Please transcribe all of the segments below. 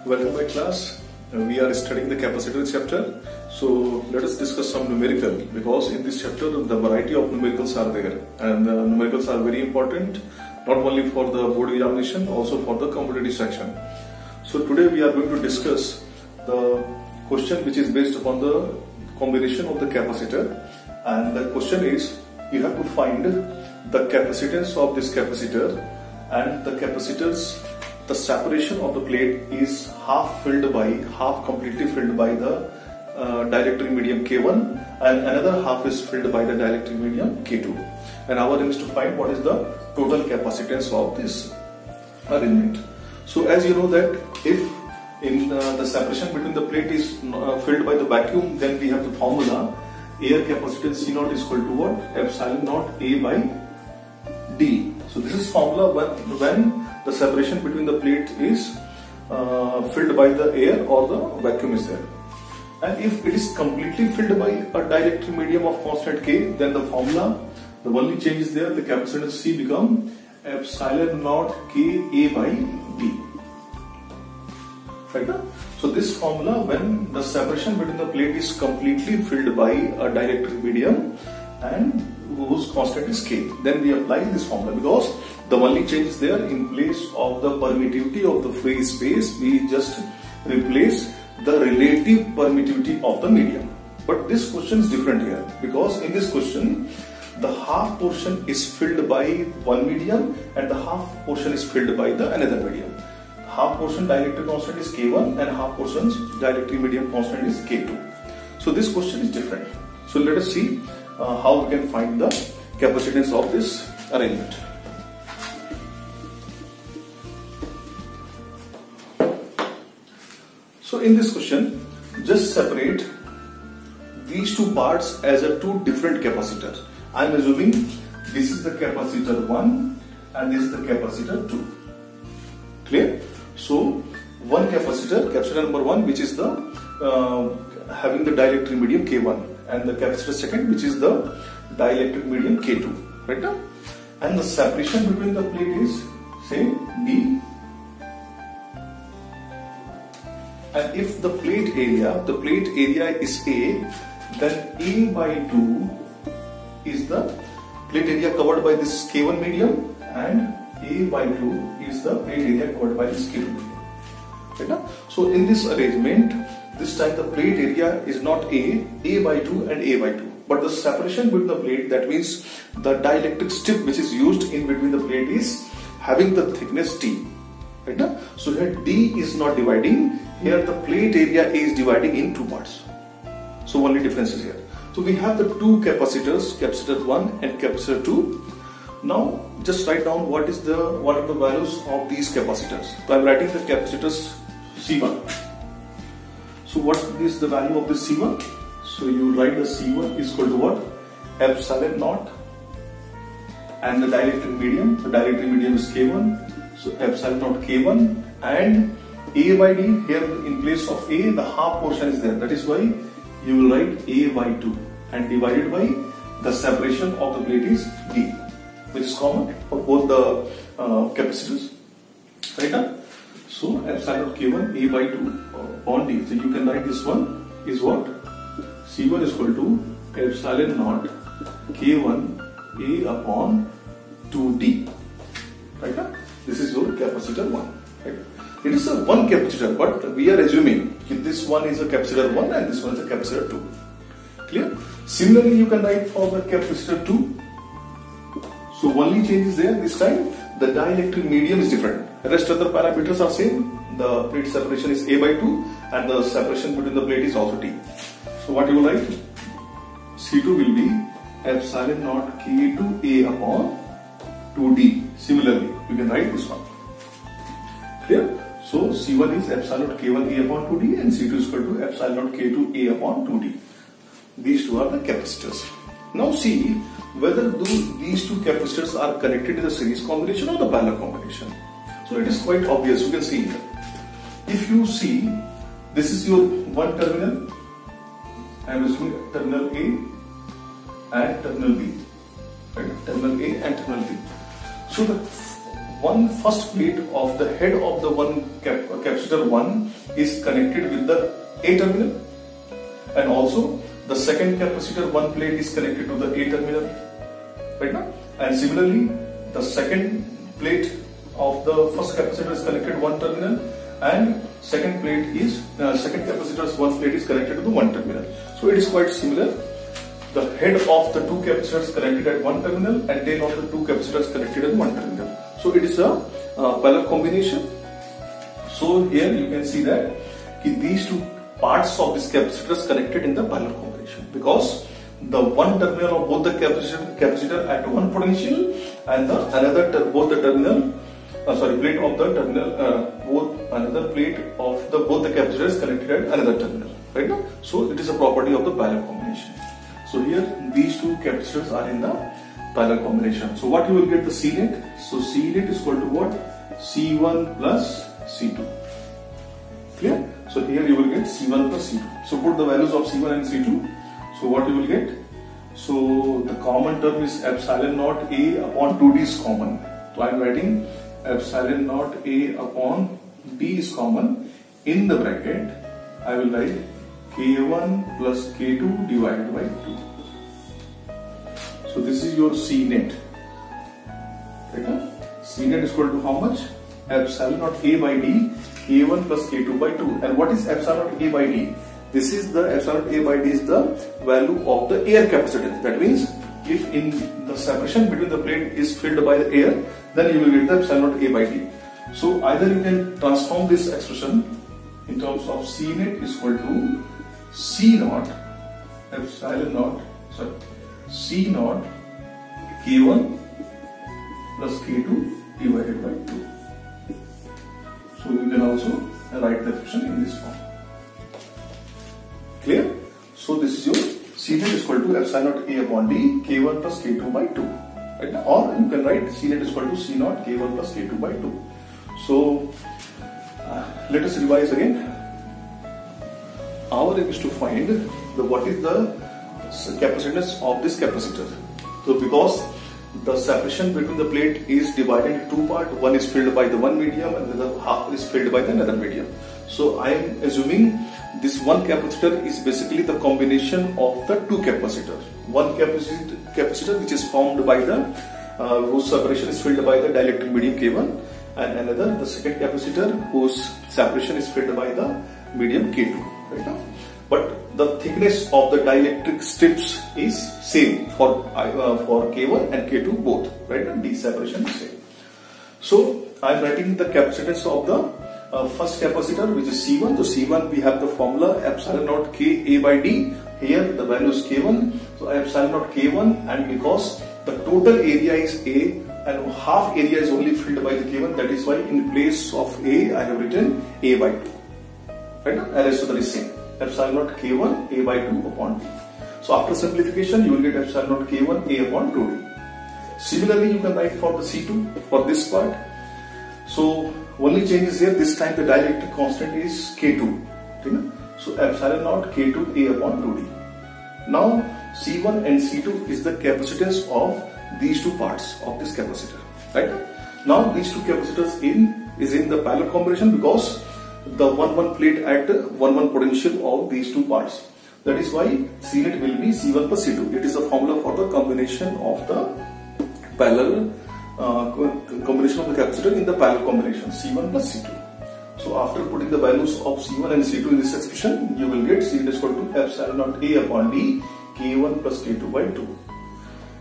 Welcome my class. We are studying the capacitor chapter. So let us discuss some numerical, because in this chapter the variety of numericals are there, and the numericals are very important not only for the board examination, also for the competitive section. So today we are going to discuss the question which is based upon the combination of the capacitor, and the question is you have to find the capacitance of this capacitor, and the capacitors, the separation of the plate is half completely filled by the dielectric medium K1, and another half is filled by the dielectric medium K2. And our aim is to find what is the total capacitance of this arrangement. So as you know that if in the separation between the plate is filled by the vacuum, then we have the formula air capacitance C0 is equal to what? Epsilon naught A by D. So this is formula when the separation between the plate is filled by the air or the vacuum is there. And if it is completely filled by a dielectric medium of constant K, then the formula, the only change is there, the capacitance C become epsilon naught K A by D. Right? So this formula, when the separation between the plate is completely filled by a dielectric medium and whose constant is K, then we apply this formula, because the only change is there, in place of the permittivity of the free space, we just replace the relative permittivity of the medium. But this question is different here, because in this question the half portion is filled by one medium and the half portion is filled by the another medium. Half portion dielectric constant is K1 and half portion dielectric medium constant is K2. So this question is different. So let us see how we can find the capacitance of this arrangement. So in this question, just separate these two parts as a two different capacitors. I am assuming this is the capacitor 1 and this is the capacitor 2. Clear? So one capacitor number 1, which is the having the dielectric medium K1, and the capacitor second, which is the dielectric medium K2. Right now? And the separation between the plate is same D. And if the plate area is A, then A by 2 is the plate area covered by this K1 medium, and A by 2 is the plate area covered by this K2 medium. Right? So in this arrangement, this time the plate area is not A by 2 and A by 2. But the separation between the plate, that means the dielectric strip which is used in between the plate, is having the thickness T. Right? So here D is not dividing, here the plate area is dividing in two parts. So only difference is here. So we have the two capacitors, capacitor 1 and capacitor 2. Now just write down what are the values of these capacitors. So I am writing the capacitors C1. So what is the value of this C1? So you write the C1 is equal to what? Epsilon naught, and the dielectric medium is K1. So epsilon naught K1, and A by D, here in place of A the half portion is there. That is why you will write A by 2 and divided by the separation of the plate is D, which is common for both the capacitors. Right now? So epsilon K1 A by 2 upon D. So you can write this one is what? C1 is equal to epsilon naught K1 A upon 2D. Right now? This is your capacitor 1. Right? It is a one capacitor, but we are assuming that this one is a capacitor 1 and this one is a capacitor 2. Clear? Similarly, you can write for the capacitor 2. So only change is there, this time the dielectric medium is different. Rest other parameters are same. The plate separation is A by 2 and the separation between the plate is also T. So what you will write? C2 will be epsilon naught K2A upon 2D. Similarly, you can write this one. Clear? So C1 is epsilon naught K1A upon 2D and C2 is equal to epsilon naught K2A upon 2D. These two are the capacitors. Now see whether these two capacitors are connected in the series combination or the parallel combination. So it is quite obvious, you can see here. If you see, this is your one terminal, I am assuming terminal A and terminal B. Right? Terminal A and terminal B. So the one first plate of the head of the one capacitor 1 is connected with the A terminal, and also the second capacitor 1 plate is connected to the A terminal, right now. And similarly, the second plate of the first capacitor is connected one terminal, and second capacitor's one plate is connected to the one terminal. So it is quite similar. The head of the two capacitors connected at one terminal and tail of the two capacitors connected at one terminal. So it is a parallel combination. So here you can see that these two parts of this capacitor is connected in the parallel combination, because the one terminal of both the capacitor at one potential and the another plate of the terminal plate of both the capacitors connected at another terminal, right now. So it is a property of the parallel combination. So here these two capacitors are in the parallel combination. So what you will get the C net? So C net is equal to what? C1 plus C2. Clear? So here you will get C1 plus C2. So put the values of C1 and C2. So what you will get? So the common term is epsilon naught A upon 2D is common. So I am writing epsilon naught A upon D is common. In the bracket, I will write K1 plus K2 divided by 2. So this is your C net. Okay? C net is equal to how much? Epsilon naught A by D, K1 plus K2 by 2. And what is epsilon naught A by D? This is the epsilon A by D is the value of the air capacitance. That means if in the separation between the plate is filled by the air, then you will get the epsilon naught A by D. So either you can transform this expression in terms of C net is equal to C naught C naught K1 plus K2 divided by 2. So you can also write the expression in this form. Clear? So this is your C net is equal to epsilon naught A upon D, K1 plus K2 by 2. Right? Or you can write C net is equal to C naught K1 plus K2 by 2. So let us revise again. Our aim is to find what is the capacitance of this capacitor. So because the separation between the plate is divided into two parts, one is filled by the one medium and the other half is filled by the another medium. So I am assuming this one capacitor is basically the combination of the two capacitors. One capacitor which is formed by the whose separation is filled by the dielectric medium K1, and another the second capacitor whose separation is filled by the medium K2. Right now, but the thickness of the dielectric strips is same for K1 and K2 both. Right now, D separation is same. So I am writing the capacitance of the first capacitor, which is C1. So C1 we have the formula epsilon naught K A by D. Here the value is K1. So epsilon naught K1, and because the total area is A and half area is only filled by the K1, that is why in place of A I have written A by 2. Right now, the rest of the same. Epsilon naught K1 A by 2 upon D. So after simplification, you will get epsilon naught K1 A upon 2D. Similarly, you can write for the C2 for this part. So only change is here. This time the dielectric constant is K2. Okay? So epsilon naught K2 A upon 2D. Now C1 and C2 is the capacitance of these two parts of this capacitor. Right? Now these two capacitors is in the parallel combination, because the 1-1 plate at 1-1 potential of these two parts. That is why C net will be C1 plus C2. It is a formula for the combination of the parallel combination of the capacitor in the parallel combination C1 plus C2. So after putting the values of C1 and C2 in this expression, you will get C net is equal to epsilon naught A upon D, K1 plus K2 by 2.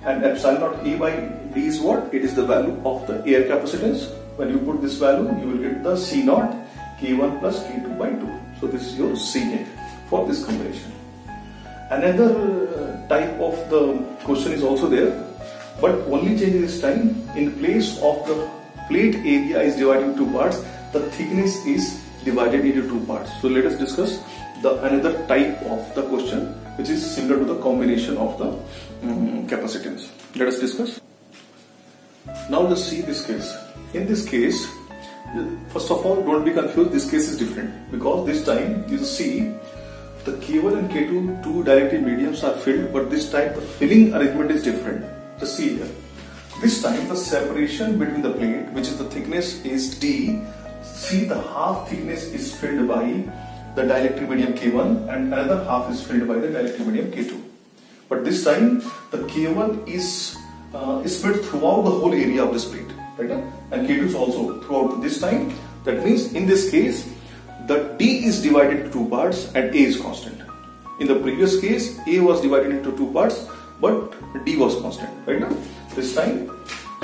And epsilon naught A by D is what? It is the value of the air capacitance. When you put this value, you will get the C naught K1 plus K2 by 2. So this is your C net for this combination. Another type of the question is also there, but only change this time, in place of the plate area is divided into two parts, the thickness is divided into two parts. So let us discuss the another type of the question which is similar to the combination of the capacitance. Let us discuss. Now let's see this case. In this case, first of all, don't be confused, this case is different, because this time you see the K1 and K2 two dielectric mediums are filled, but this time the filling arrangement is different. Just see here. This time the separation between the plate, which is the thickness is D, see the half thickness is filled by the dielectric medium K1 and another half is filled by the dielectric medium K2. But this time the K1 is spread throughout the whole area of this plate, right? And K2 is also throughout this time. That means in this case the D is divided into two parts and A is constant. In the previous case A was divided into two parts but D was constant, right? This time,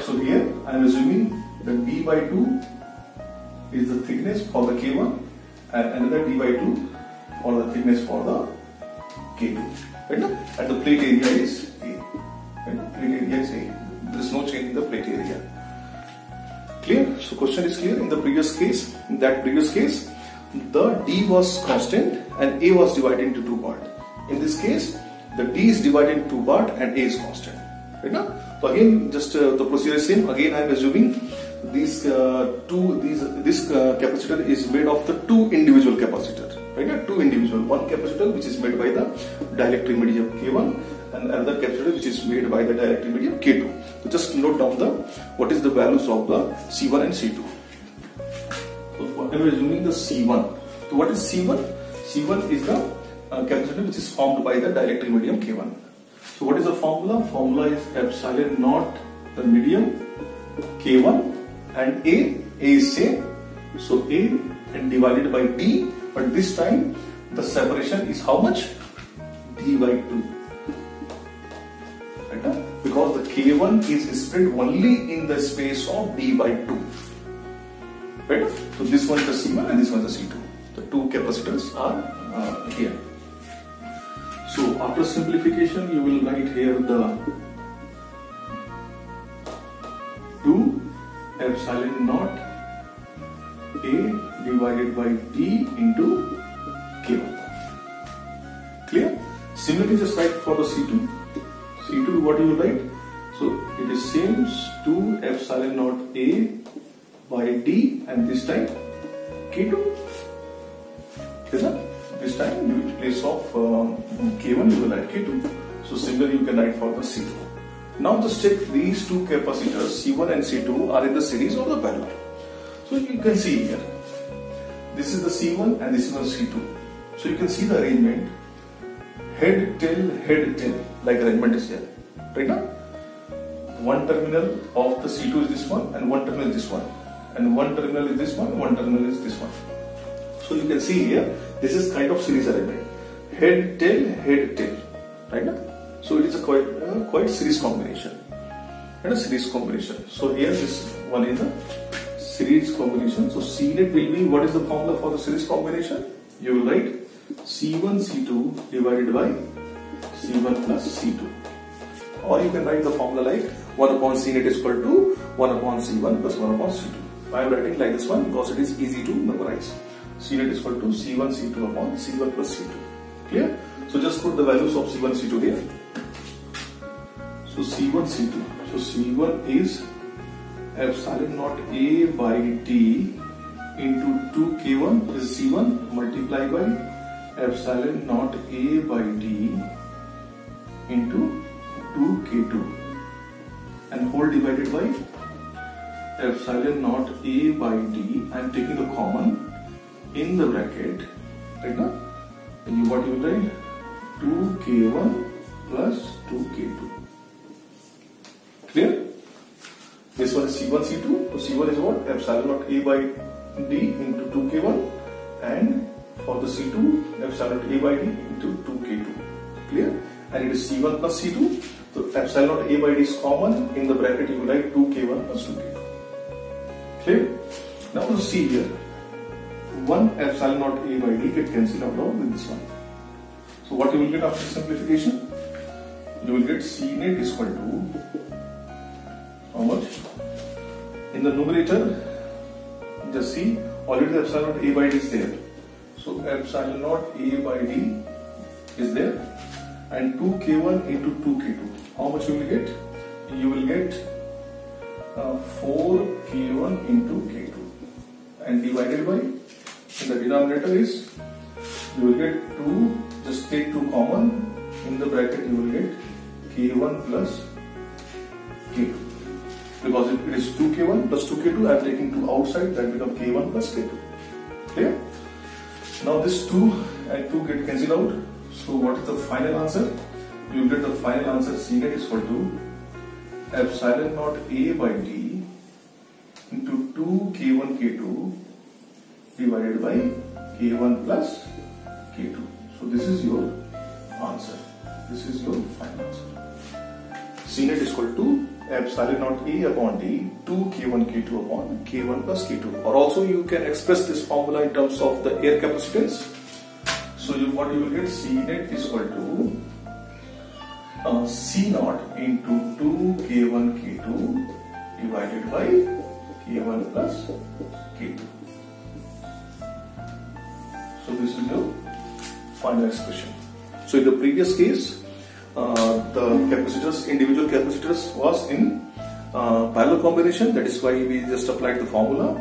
so here I am assuming that D by 2 is the thickness for the K1 and another D by 2 for the thickness for the K2, right? And the plate area is A, right? Plate area is A. There is no change in the plate area. Clear? So question is clear. In the previous case, the D was constant and A was divided into two parts. In this case, the D is divided into two parts and A is constant. Right now? So again, just the procedure is same. Again, I am assuming this capacitor is made of the two individual capacitors. Right now, two individual. One capacitor which is made by the dielectric medium K1 and another capacitor which is made by the dielectric medium K2. So just note down what is the values of the C1 and C2. So I am assuming the C1. So what is C1? C1 is the capacitor which is formed by the dielectric medium K1. So what is the formula? Formula is epsilon naught the medium K1 and A is same. So A and divided by D, but this time the separation is how much? D by 2. Right? Because the K1 is spread only in the space of D by 2. Right? So this one is the C1 and this one is the C2. The two capacitors are here. So after simplification, you will write here the 2 epsilon naught A divided by D into K1. Clear? Similarly, just write for the C2. C2, what you will write? So it is same 2 epsilon naught A by D, and this time K2. Is that? This time, in place of K1, you will write K2. So similarly, you can write for the C2. Now just check these two capacitors, C1 and C2, are in the series or the parallel. So you can see here, this is the C1 and this is the C2. So you can see the arrangement, head, tail, like arrangement is here. Right now, one terminal of the C2 is this one and one terminal is this one. And one terminal is this one, one terminal is this one. So you can see here, this is kind of series arrangement. Head, tail, right now? So it is a quite series combination. And a series combination. So here this one is a series combination. So C net will be, what is the formula for the series combination? You will write C1 C2 divided by C1 plus C2. Or you can write the formula like 1 upon C net is equal to 1 upon C1 plus 1 upon C2. I am writing like this one because it is easy to memorize. C net is equal to C1 C2 upon C1 plus C2. Clear? So just put the values of C1 C2 here. So C1 C2. So C1 is epsilon naught A by D into 2K1 is C1 multiplied by epsilon naught A by D into 2K2 and whole divided by epsilon naught A by D. I am taking the common in the bracket, right now, and what you will write? 2K1 plus 2K2. Clear? This one is C1 C2. So C1 is what? Epsilon naught A by D into 2K1, and for the C2, epsilon naught A by D into 2K2. Clear? And it is C1 plus C2. So epsilon naught A by D is common. In the bracket, you will write 2K1 plus 2K2. Clear? Now you see here. 1 epsilon naught A by D get cancelled out with this one. So what you will get after simplification? You will get C net is equal to how much? In the numerator, just see already the epsilon naught A by D is there. So epsilon naught A by D is there, and 2K1 into 2K2. How much you will get? You will get 4K1 into K2, and divided by, in the denominator is, you will get 2, just take 2 common, in the bracket you will get K1 plus K2. because it is 2k1 plus 2k2. I am taking 2 outside, that becomes k1 plus k2. Clear? Now this 2 and 2 get cancelled out. So what is the final answer? You will get the final answer C net is equal to epsilon naught A by D into 2 k1 k2 divided by k1 plus k2. So this is your answer. This is your final answer. C net is equal to epsilon naught A upon D 2 k1 k2 upon k1 plus k2. Or also you can express this formula in terms of the air capacitance. So what you will get, C net is equal to C naught into 2 k1 k2 divided by k1 plus k2. So this is your final expression. So in the previous case, the capacitors, individual capacitors was in parallel combination. That is why we just applied the formula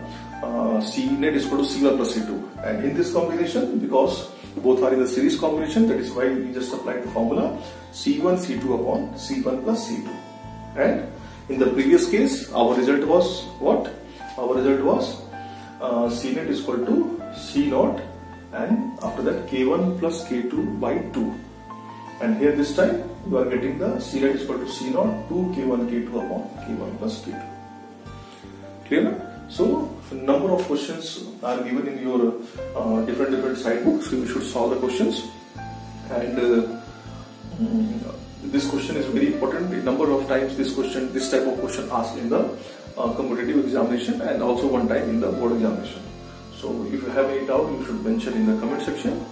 C net is equal to C1 plus C2. And in this combination, because both are in the series combination, that is why we just applied the formula C1 C2 upon C1 plus C2. And in the previous case, our result was what? Our result was C net is equal to C naught, and after that k1 plus k2 by 2. And here this time you are getting the C net is equal to C naught 2 k1 k2 upon k1 plus k2. Clear? So number of questions are given in your different side books. So you should solve the questions. And this question is very important. A number of times this type of question asked in the competitive examination and also one time in the board examination. So if you have any doubt, you should mention in the comment section.